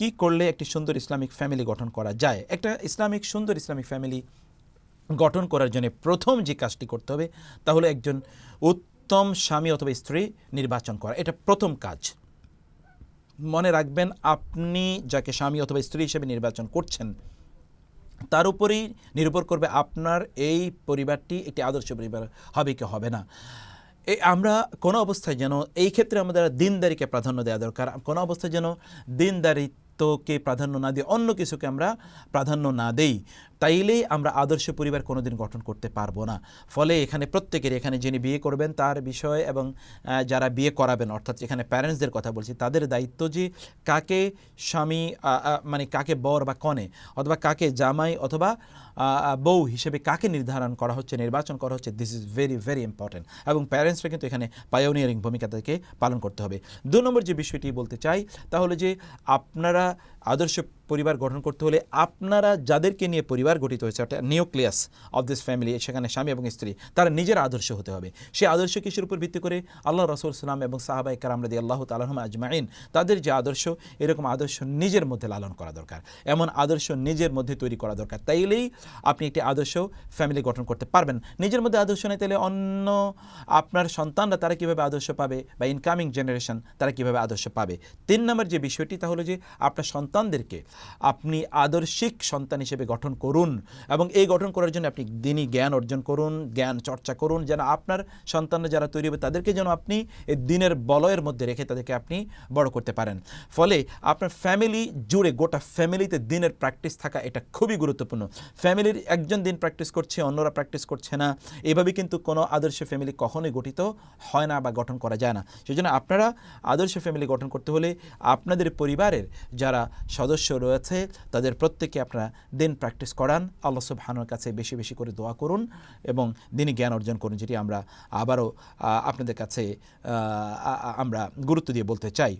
কি করলে একটি সুন্দর ইসলামিক ফ্যামিলি গঠন করা যায়। একটা সুন্দর ইসলামিক ফ্যামিলি গঠন করার জন্য প্রথম যে কাজটি করতে হবে তা হলো একজন উত্তম স্বামী অথবা স্ত্রী নির্বাচন করা। এটা প্রথম কাজ। মনে রাখবেন, আপনি যাকে স্বামী অথবা স্ত্রী হিসেবে নির্বাচন করছেন তার উপরেই নির্ভর করবে আপনার এই পরিবারটি একটি আদর্শ পরিবার হবে কি হবে না। আমরা কোনো অবস্থায় যেন এই ক্ষেত্রে আমাদের দিনদারিকে প্রাধান্য দেওয়া দরকার। কোনো অবস্থায় যেন দিনদারিত্বকে প্রাধান্য না দিয়ে অন্য কিছুকে আমরা প্রাধান্য না দেই, তাইলেই আমরা আদর্শ পরিবার কোনোদিন গঠন করতে পারবো না। ফলে এখানে প্রত্যেকের, এখানে যিনি বিয়ে করবেন তার বিষয় এবং যারা বিয়ে করাবেন, অর্থাৎ এখানে প্যারেন্টসদের কথা বলছি, তাদের দায়িত্ব যে কাকে স্বামী মানে কাকে বর বা কনে অথবা কাকে জামাই অথবা বউ হিসেবে কাকে নির্ধারণ করা হচ্ছে, নির্বাচন করা হচ্ছে, this is very very important. এবং প্যারেন্টসরা কিন্তু এখানে পায়োনিয়ারিং ভূমিকা তাদেরকে পালন করতে হবে। 2 নম্বর যে বিষয়টি বলতে চাই তাহলে যে আপনারা আদর্শ পরিবার গঠন করতে হলে আপনারা যাদেরকে নিয়ে পরিবার গঠিত হয়েছে, অর্থাৎ নিউক্লিয়াস অফ দিস ফ্যামিলি, সেখানে স্বামী এবং স্ত্রী, তারা নিজের আদর্শ হতে হবে। সেই আদর্শ কিসের উপর ভিত্তি করে? আল্লাহ রাসূল সাল্লাল্লাহু আলাইহি ওয়াসাল্লাম এবং সাহাবায়ে কেরাম রাদিয়াল্লাহু তাআলা আনহুম আজমাইন তাদের যে আদর্শ, এরকম আদর্শ নিজের মধ্যে লালন করা দরকার। এমন আদর্শ নিজের মধ্যে তৈরি করা দরকার, তাইলেই আপনি একটি আদর্শ ফ্যামিলি গঠন করতে পারবেন। নিজের মধ্যে আদর্শ নেই, তাহলে অন্য আপনার সন্তানরা তারা কীভাবে আদর্শ পাবে, বা ইনকামিং জেনারেশন তারা কীভাবে আদর্শ পাবে। 3 নম্বর যে বিষয়টি তা হলো যে আপনার সন্তানদেরকে আপনি আদর্শিক সন্তান হিসেবে গঠন করুন, এবং এই গঠন করার জন্য আপনি দিনী জ্ঞান অর্জন করুন, জ্ঞান চর্চা করুন, যেন আপনার সন্তানরা যারা তৈরি হবে তাদেরকে যেন আপনি এই দিনের বলয়ের মধ্যে রেখে তাদেরকে আপনি বড় করতে পারেন। ফলে আপনার ফ্যামিলি জুড়ে, গোটা ফ্যামিলিতে দিনের প্র্যাকটিস থাকা এটা খুবই গুরুত্বপূর্ণ। ফ্যামিলির একজন দিন প্র্যাকটিস করছে, অন্যরা প্র্যাকটিস করছে না, এভাবে কিন্তু কোনো আদর্শ ফ্যামিলি কখনোই গঠিত হয় না বা গঠন করা যায় না। সেই জন্য আপনারা আদর্শ ফ্যামিলি গঠন করতে হলে আপনাদের পরিবারের যারা সদস্য রয়েছে তাদের প্রত্যেককে আপনারা দিন প্র্যাকটিস করান। আল্লাহ সুবহানাহু ওয়া কাছে বেশি বেশি করে দোয়া করুন এবং দিনী জ্ঞান অর্জন করুন, যেটি আমরা আবারও আপনাদের কাছে আমরা গুরুত্ব দিয়ে বলতে চাই।